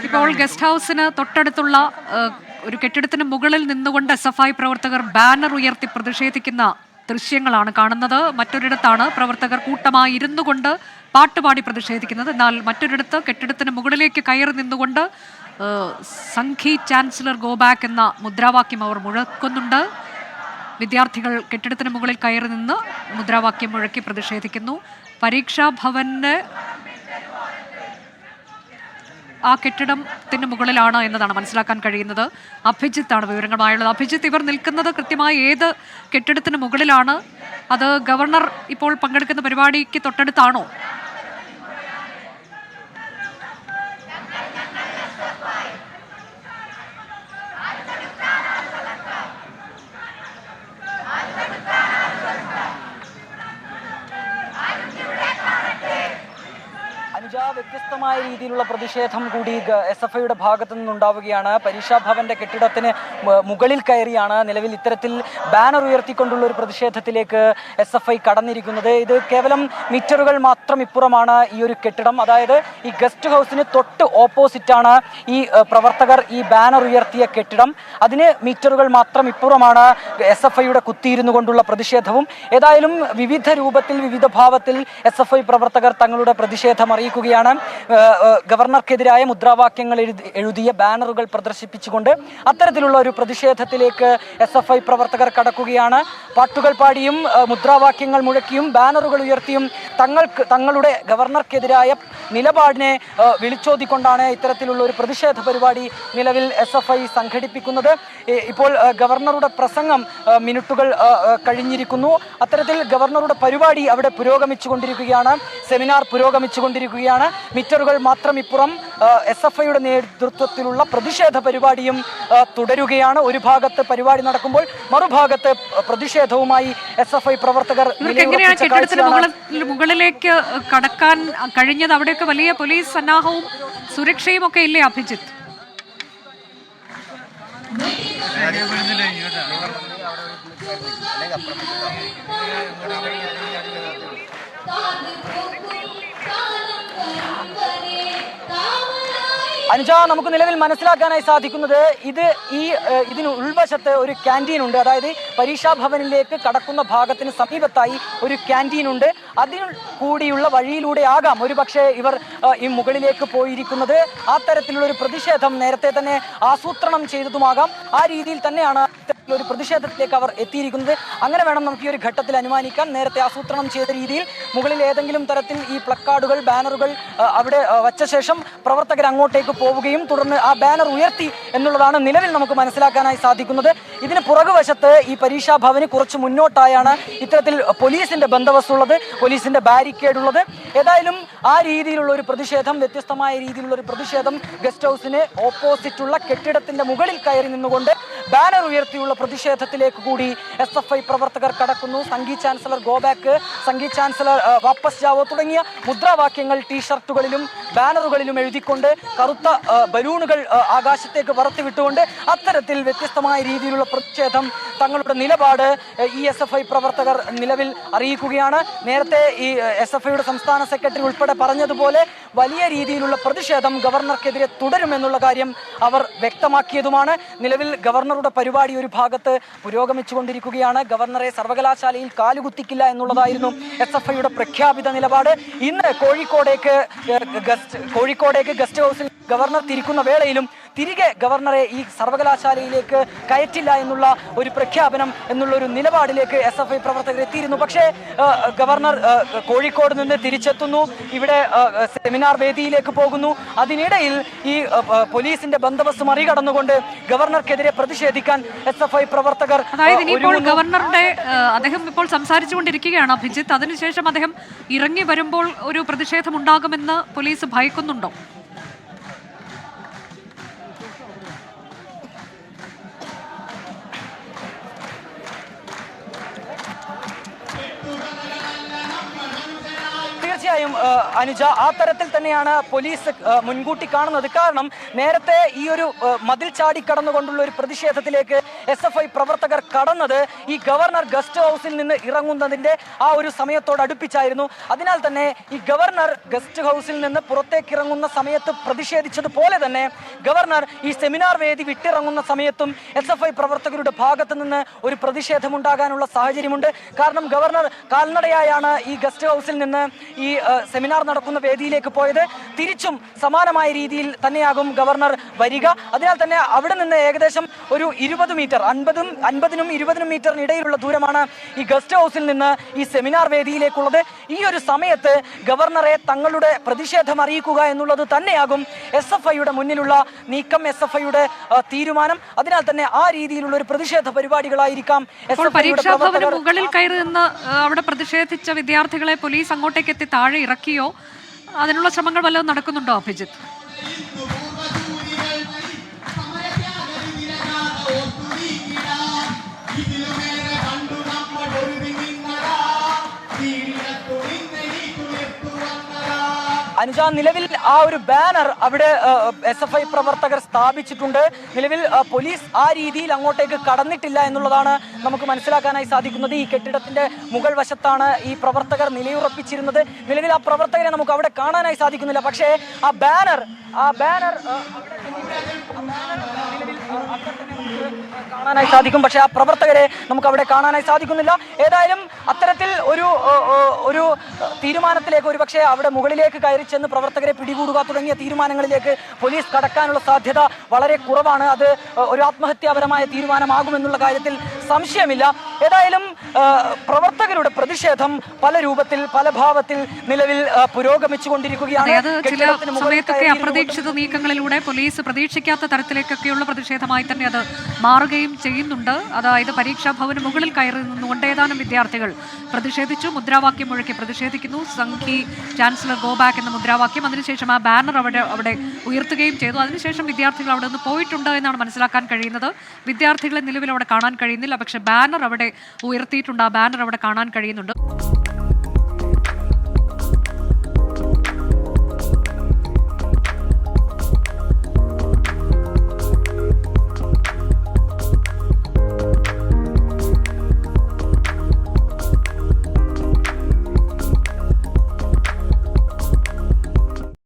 ഇപ്പോൾ ഗസ്റ്റ് ഹൗസിന് തൊട്ടടുത്തുള്ള ഒരു കെട്ടിടത്തിന് മുകളിൽ നിന്നുകൊണ്ട് SFI പ്രവർത്തകർ ബാനർ ഉയർത്തി പ്രതിഷേധിക്കുന്ന ദൃശ്യങ്ങളാണ് കാണുന്നത്. മറ്റൊരിടത്താണ് പ്രവർത്തകർ കൂട്ടമായി ഇരുന്നു കൊണ്ട് പാട്ടുപാടി പ്രതിഷേധിക്കുന്നത്. എന്നാൽ മറ്റൊരിടത്ത് കെട്ടിടത്തിന് മുകളിലേക്ക് കയറി നിന്നുകൊണ്ട് സംഘി ചാൻസലർ ഗോ ബാക്ക് എന്ന മുദ്രാവാക്യം അവർ മുഴക്കുന്നുണ്ട്. വിദ്യാർത്ഥികൾ കെട്ടിടത്തിന് മുകളിൽ കയറി നിന്ന് മുദ്രാവാക്യം മുഴക്കി പ്രതിഷേധിക്കുന്നു. പരീക്ഷാ ഭവന് ആ കെട്ടിടത്തിന് മുകളിലാണ് എന്നതാണ് മനസ്സിലാക്കാൻ കഴിയുന്നത്. അഭിജിത്താണ് വിവരങ്ങളുമായുള്ളത്. അഭിജിത്ത്, ഇവർ നിൽക്കുന്നത് കൃത്യമായി ഏത് കെട്ടിടത്തിന് മുകളിലാണ്? അത് ഗവർണർ ഇപ്പോൾ പങ്കെടുക്കുന്ന പരിപാടിക്ക് തൊട്ടടുത്താണോ? വ്യത്യസ്തമായ രീതിയിലുള്ള പ്രതിഷേധം കൂടി SFIയുടെ ഭാഗത്തു നിന്നുണ്ടാവുകയാണ്. പരീക്ഷാ ഭവന്റെ കെട്ടിടത്തിന് മുകളിൽ കയറിയാണ് നിലവിൽ ഇത്തരത്തിൽ ബാനർ ഉയർത്തിക്കൊണ്ടുള്ള ഒരു പ്രതിഷേധത്തിലേക്ക് SFI കടന്നിരിക്കുന്നത്. ഇത് കേവലം മീറ്ററുകൾ മാത്രം ഇപ്പുറമാണ് ഈ ഒരു കെട്ടിടം. അതായത് ഈ ഗസ്റ്റ് ഹൗസിന് തൊട്ട് ഓപ്പോസിറ്റാണ് ഈ പ്രവർത്തകർ ഈ ബാനർ ഉയർത്തിയ കെട്ടിടം. അതിന് മീറ്ററുകൾ മാത്രം ഇപ്പുറമാണ് SFIയുടെ കുത്തിയിരുന്നു കൊണ്ടുള്ള പ്രതിഷേധവും. ഏതായാലും വിവിധ രൂപത്തിൽ വിവിധ ഭാവത്തിൽ SFI പ്രവർത്തകർ തങ്ങളുടെ പ്രതിഷേധം അറിയിക്കുകയാണ്. ഗവർണർക്കെതിരായ മുദ്രാവാക്യങ്ങൾ എഴുതിയ ബാനറുകൾ പ്രദർശിപ്പിച്ചുകൊണ്ട് അത്തരത്തിലുള്ള ഒരു പ്രതിഷേധത്തിലേക്ക് SFI പ്രവർത്തകർ കടക്കുകയാണ്. പാട്ടുകൾ പാടിയും മുദ്രാവാക്യങ്ങൾ മുഴക്കിയും ബാനറുകൾ ഉയർത്തിയും തങ്ങളുടെ ഗവർണർക്കെതിരായ നിലപാടിനെ വിളിച്ചോതിക്കൊണ്ടാണ് ഇത്തരത്തിലുള്ള ഒരു പ്രതിഷേധ പരിപാടി നിലവിൽ SFI സംഘടിപ്പിക്കുന്നത്. ഇപ്പോൾ ഗവർണറുടെ പ്രസംഗം മിനിറ്റുകൾ കഴിഞ്ഞിരിക്കുന്നു. അത്തരത്തിൽ ഗവർണറുടെ പരിപാടി അവിടെ പുരോഗമിച്ചുകൊണ്ടിരിക്കുകയാണ്. സെമിനാർ പുരോഗമിച്ചുകൊണ്ടിരിക്കുകയാണ്. മീറ്ററുകൾ മാത്രം ഇപ്പുറം SFIയുടെ നേതൃത്വത്തിലുള്ള പ്രതിഷേധ പരിപാടിയും തുടരുകയാണ്. ഒരു ഭാഗത്ത് പരിപാടി നടക്കുമ്പോൾ മറുഭാഗത്ത് പ്രതിഷേധവുമായി SFI പ്രവർത്തകർ മുകളിലേക്ക് കടക്കാൻ കഴിഞ്ഞത്. അവിടെയൊക്കെ വലിയ പോലീസ് സന്നാഹവും സുരക്ഷയും ഒക്കെ ഇല്ലേ അഭിജിത്ത്? അനുജ, നമുക്ക് നിലവിൽ മനസ്സിലാക്കാനായി സാധിക്കുന്നത് ഇതിന് ഉൾവശത്ത് ഒരു ക്യാൻറ്റീൻ ഉണ്ട്. അതായത് പരീക്ഷാ ഭവനിലേക്ക് കടക്കുന്ന ഭാഗത്തിന് സമീപത്തായി ഒരു ക്യാൻറ്റീൻ ഉണ്ട്. അതിൽ കൂടിയുള്ള വഴിയിലൂടെ ആകാം ഒരു പക്ഷേ ഇവർ ഈ മുകളിലേക്ക് പോയിരിക്കുന്നത്. ആ തരത്തിലുള്ള ഒരു പ്രതിഷേധം നേരത്തെ തന്നെ ആസൂത്രണം ചെയ്തതുമാകാം. ആ രീതിയിൽ തന്നെയാണ് ഒരു പ്രതിഷേധത്തിലേക്ക് അവർ എത്തിയിരിക്കുന്നത്. അങ്ങനെ വേണം നമുക്ക് ഈ ഒരു ഘട്ടത്തിൽ അനുമാനിക്കാൻ. നേരത്തെ ആസൂത്രണം ചെയ്ത രീതിയിൽ മുകളിൽ ഏതെങ്കിലും തരത്തിൽ ഈ പ്ലക്കാർഡുകൾ ബാനറുകൾ അവിടെ വച്ച ശേഷം പ്രവർത്തകർ അങ്ങോട്ടേക്ക് പോവുകയും തുടർന്ന് ആ ബാനർ ഉയർത്തി എന്നുള്ളതാണ് നിലവിൽ നമുക്ക് മനസ്സിലാക്കാനായി സാധിക്കുന്നത്. ഇതിന് പുറകുവശത്ത് ഈ പരീക്ഷാ ഭവന് കുറച്ച് മുന്നോട്ടായാണ് ഇത്തരത്തിൽ പോലീസിന്റെ ബന്ദോബസ്തുള്ളത്, പോലീസിന്റെ ബാരിക്കേഡ് ഉള്ളത്. ഏതായാലും ആ രീതിയിലുള്ള ഒരു പ്രതിഷേധം, വ്യത്യസ്തമായ രീതിയിലുള്ള ഒരു പ്രതിഷേധം ഗസ്റ്റ് ഹൗസിന് ഓപ്പോസിറ്റുള്ള കെട്ടിടത്തിന്റെ മുകളിൽ കയറി നിന്നുകൊണ്ട് ബാനർ ഉയർത്തിയുള്ള പ്രതിഷേധത്തിലേക്ക് കൂടി SFI പ്രവർത്തകർ കടക്കുന്നു. Sanghi chancellor go back, Sanghi chancellor വാപ്പസ് ജാവോ തുടങ്ങിയ മുദ്രാവാക്യങ്ങൾ ടീഷർട്ടുകളിലും ബാനറുകളിലും എഴുതിക്കൊണ്ട് കറുത്ത ബലൂണുകൾ ആകാശത്തേക്ക് പറത്തിവിട്ടുകൊണ്ട് അത്തരത്തിൽ വ്യത്യസ്തമായ രീതിയിലുള്ള പ്രതിഷേധം, തങ്ങളുടെ നിലപാട് ഈ SFI പ്രവർത്തകർ നിലവിൽ അറിയിക്കുകയാണ്. നേരത്തെ ഈ SFIയുടെ സംസ്ഥാന സെക്രട്ടറി ഉൾപ്പെടെ പറഞ്ഞതുപോലെ വലിയ രീതിയിലുള്ള പ്രതിഷേധം ഗവർണർക്കെതിരെ തുടരുമെന്നുള്ള കാര്യം അവർ വ്യക്തമാക്കിയതുമാണ്. നിലവിൽ ഗവർണറുടെ പരിപാടി ഒരു ഭാഗത്ത് പുരോഗമിച്ചുകൊണ്ടിരിക്കുകയാണ്. ഗവർണറെ സർവകലാശാലയിൽ കാലുകുത്തിക്കില്ല എന്നുള്ളതായിരുന്നു SFIയുടെ പ്രഖ്യാപിത നിലപാട്. ഇന്ന് കോഴിക്കോടേക്ക് ഗസ്റ്റ് ഹൗസിൽ ഗവർണർ തിരിക്കുന്ന വേളയിലും തിരികെ ഗവർണറെ ഈ സർവകലാശാലയിലേക്ക് കയറ്റില്ല എന്നുള്ള ഒരു പ്രഖ്യാപനം എന്നുള്ള ഒരു നിലപാടിലേക്ക് SFI പ്രവർത്തകർ എത്തിയിരുന്നു. പക്ഷേ ഗവർണർ കോഴിക്കോട് നിന്ന് തിരിച്ചെത്തുന്നു, ഇവിടെ സെമിനാർ വേദിയിലേക്ക് പോകുന്നു. അതിനിടയിൽ ഈ പോലീസിന്റെ ബന്ദോബസ്ത് മറികടന്നുകൊണ്ട് ഗവർണർക്കെതിരെ പ്രതിഷേധിക്കാൻ SFI പ്രവർത്തകർ ഗവർണറുടെ അദ്ദേഹം ഇപ്പോൾ സംസാരിച്ചുകൊണ്ടിരിക്കുകയാണ് അഭിജിത്ത്. അതിനുശേഷം അദ്ദേഹം ഇറങ്ങി വരുമ്പോൾ ഒരു പ്രതിഷേധം ഉണ്ടാകുമെന്ന് പോലീസ് ഭയക്കുന്നുണ്ടോ? തീർച്ചയായും അനുജ, ആ തരത്തിൽ തന്നെയാണ് പോലീസ് മുൻകൂട്ടി കാണുന്നത്. കാരണം നേരത്തെ ഈ ഒരു മതിൽ ചാടി കടന്നുകൊണ്ടുള്ള ഒരു പ്രതിഷേധത്തിലേക്ക് SFI പ്രവർത്തകർ കടന്നത് ഈ ഗവർണർ ഗസ്റ്റ് ഹൗസിൽ നിന്ന് ഇറങ്ങുന്നതിന്റെ ആ ഒരു സമയത്തോടടുപ്പിച്ചായിരുന്നു. അതിനാൽ തന്നെ ഈ ഗവർണർ ഗസ്റ്റ് ഹൗസിൽ നിന്ന് പുറത്തേക്ക് ഇറങ്ങുന്ന സമയത്ത് പ്രതിഷേധിച്ചതുപോലെ തന്നെ ഗവർണർ ഈ സെമിനാർ വേദി വിട്ടിറങ്ങുന്ന സമയത്തും SFI പ്രവർത്തകരുടെ ഭാഗത്ത് നിന്ന് ഒരു പ്രതിഷേധമുണ്ടാകാനുള്ള സാഹചര്യമുണ്ട്. കാരണം ഗവർണർ കാൽനടയായാണ് ഈ ഗസ്റ്റ് ഹൗസിൽ നിന്ന് ഈ സെമിനാർ നടക്കുന്ന വേദിയിലേക്ക് പോയത്. തിരിച്ചും സമാനമായ രീതിയിൽ തന്നെയാകും ഗവർണർ വരിക. അതിനാൽ തന്നെ അവിടെ നിന്ന് ഏകദേശം ഒരു 20 മീറ്റർ 50നും 20നും മീറ്ററിനിടയിലുള്ള ദൂരമാണ് ഈ ഗസ്റ്റ് ഹൗസിൽ നിന്ന് ഈ സെമിനാർ വേദിയിലേക്കുള്ളത്. ഈ ഒരു സമയത്ത് ഗവർണറെ തങ്ങളുടെ പ്രതിഷേധം അറിയിക്കുക എന്നുള്ളത് തന്നെയാകും SFIയുടെ മുന്നിലുള്ള നീക്കം, SFIയുടെ തീരുമാനം. അതിനാൽ തന്നെ ആ രീതിയിലുള്ള ഒരു പ്രതിഷേധ പരിപാടികളായിരിക്കാം മുകളിൽ കയറി നിന്ന് അവിടെ പ്രതിഷേധിച്ച വിദ്യാർത്ഥികളെ പോലീസ് അങ്ങോട്ടേക്ക് എത്തി താഴെ ഇറക്കിയോ? അതിനുള്ള ശ്രമങ്ങൾ വല്ലതും നടക്കുന്നുണ്ടോ അഭിജിത്ത്? അനുജ, നിലവിൽ ആ ഒരു ബാനർ അവിടെ SFI പ്രവർത്തകർ സ്ഥാപിച്ചിട്ടുണ്ട്. നിലവിൽ പോലീസ് ആ രീതിയിൽ അങ്ങോട്ടേക്ക് കടന്നിട്ടില്ല എന്നുള്ളതാണ് നമുക്ക് മനസ്സിലാക്കാനായി സാധിക്കുന്നത്. ഈ കെട്ടിടത്തിന്റെ മുകൾ വശത്താണ് ഈ പ്രവർത്തകർ നിലയുറപ്പിച്ചിരുന്നത്. നിലവിൽ ആ പ്രവർത്തകരെ നമുക്ക് അവിടെ കാണാനായി സാധിക്കുന്നില്ല. പക്ഷേ ആ ബാനർ കാണാനായി സാധിക്കും. പക്ഷേ ആ പ്രവർത്തകരെ നമുക്ക് അവിടെ കാണാനായി സാധിക്കുന്നില്ല. ഏതായാലും അത്തരത്തിൽ ഒരു തീരുമാനത്തിലേക്ക്, ഒരു പക്ഷേ അവിടെ മുകളിലേക്ക് കയറി ചെന്ന് പ്രവർത്തകരെ പിടികൂടുക തുടങ്ങിയ തീരുമാനങ്ങളിലേക്ക് പോലീസ് കടക്കാനുള്ള സാധ്യത വളരെ കുറവാണ്. അത് ഒരു ആത്മഹത്യാപരമായ തീരുമാനമാകുമെന്നുള്ള കാര്യത്തിൽ സംശയമില്ല. ഏതായാലും പ്രവർത്തകരുടെ പ്രതിഷേധം പല രൂപത്തിൽ, പല ഭാവത്തിൽ നിലവിൽ പുരോഗമിച്ചുകൊണ്ടിരിക്കുകയാണ്. അപ്രതീക്ഷിത നീക്കങ്ങളിലൂടെ പോലീസ് പ്രതീക്ഷിക്കാത്ത തരത്തിലേക്കൊക്കെയുള്ള പ്രതിഷേധമായി തന്നെ അത് മാറുകയും ചെയ്യുന്നുണ്ട്. അതായത് പരീക്ഷാ ഭവന് മുകളിൽ കയറി നിന്നുകൊണ്ട് ഏതാനും വിദ്യാർത്ഥികൾ പ്രതിഷേധിച്ചു, മുദ്രാവാക്യം മുഴക്കി പ്രതിഷേധിക്കുന്നു. സംഘി ചാൻസലർ ഗോ ബാക്ക് എന്ന മുദ്രാവാക്യം. അതിനുശേഷം ആ ബാനർ അവിടെ ഉയർത്തുകയും ചെയ്തു. അതിനുശേഷം വിദ്യാർത്ഥികൾ അവിടെ നിന്ന് പോയിട്ടുണ്ട് എന്നാണ് മനസ്സിലാക്കാൻ കഴിയുന്നത്. വിദ്യാർത്ഥികളെ നിലവിൽ അവിടെ കാണാൻ കഴിയുന്നില്ല. പക്ഷേ ബാനർ അവിടെ ഉയർത്തിയിട്ടുണ്ട്, ആ ബാനർ അവിടെ കാണാൻ കഴിയുന്നുണ്ട്.